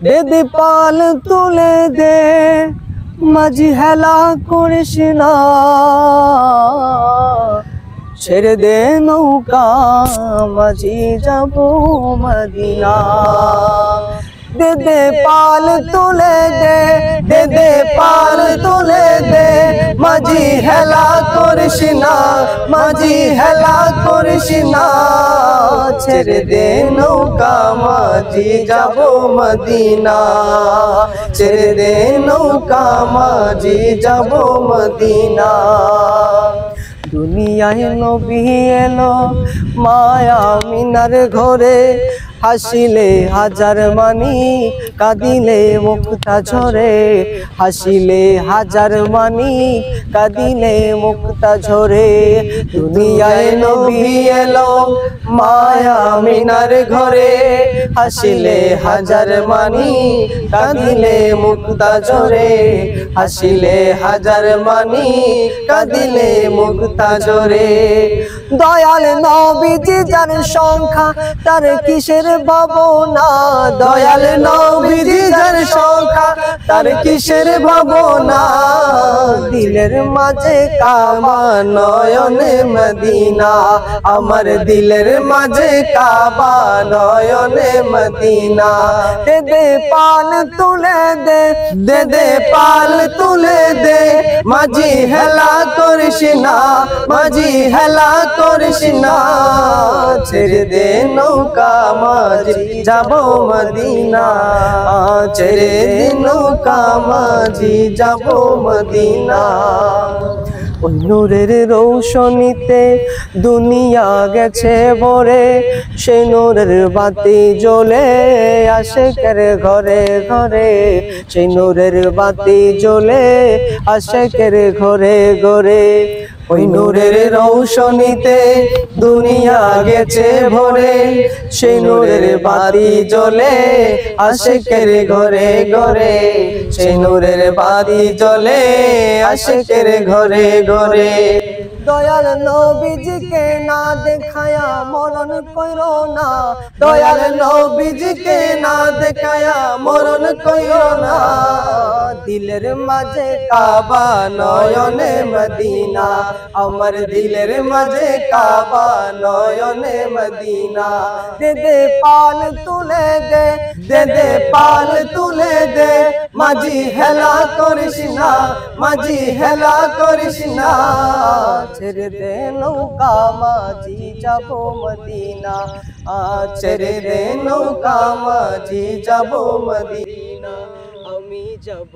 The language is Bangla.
দে দে পাল তুলে দে মাঝি হেলা করিস না, ছেড়ে দে নৌকা মাঝি যাব মদিনা। দে দে পাল তুলে দে, দে দে পাল তুলে দে মাঝি হেলা করিস না, মাঝি হেলা করিস না, ছেড়ে দে নৌকা মাঝি যাব মদিনা, ছেড়ে দে নৌকা মাঝি যাব মদিনা। দুনিয়ায় নবী এলো মায়া মিনার ঘরে, হাসিলে হাজার মানি কাঁদিলে মুক্তা ঝরে, হাসিলে হাজার মানি কাঁদিলে মুক্তা ঝরে। দুনিয়ায় নবী এলো মায়া মিনার ঘরে, হাসিলে হাজার মানি কাঁদিলে মুক্তা ঝরে, হাসিলে হাজার মানি কাঁদিলে মুক্তা ঝরে। দয়াল নবীজি যার সংখ্যা তার কিসের ভাবনা, দয়াল নবীজি যার সংখ্যা তার কিসের ভাবনা, দিলের মাঝে কাবা নয়নে মদিনা, আমার দিলের মাঝে কাবা নয়নে মদিনা। দে দে পাল তুলে দে, দে দে পাল তুলে দে মাঝি হেলা করিস না, মাঝি হেলা করিস না, ছেড়ে দে নৌকা মাঝি যাব মদিনা, ছেড়ে দে নৌকা মাঝি যাব মদিনা। ওই নূরের রৌশনীতে দুনিয়া গেছে ভরে, সেই নূরের বাতি জ্বলে আশিকের ঘরে ঘরে, সেই নূরের বাতি জ্বলে আশিকের ঘরে ঘরে। ওই নূরের রৌশনীতে দুনিয়া গেছে ভরে, সেই নূরের বাতি জ্বলে আশিকের ঘরে ঘরে, সেই নূরের বাতি জ্বলে আশিকের ঘরে ঘরে। দয়াল নবীজিকে না দেখায়া মরণ কইরো না, দয়াল নবীজিকে না দেখায়া মরণ কইরো না, দিলের মাঝে কাবা নয়নে মদিনা, আমার দিলের মাঝে কাবা নয়নে মদিনা। দে দে পাল তুলে দে, দে দে পাল তুলে দে মাঝি হেলা করিস না, মাঝি হেলা করিস না, ছেড়ে দে নৌকা মাঝি যাব মদিনা, ছেড়ে দে নৌকা মাঝি যাব মদিনা, আমি যাব।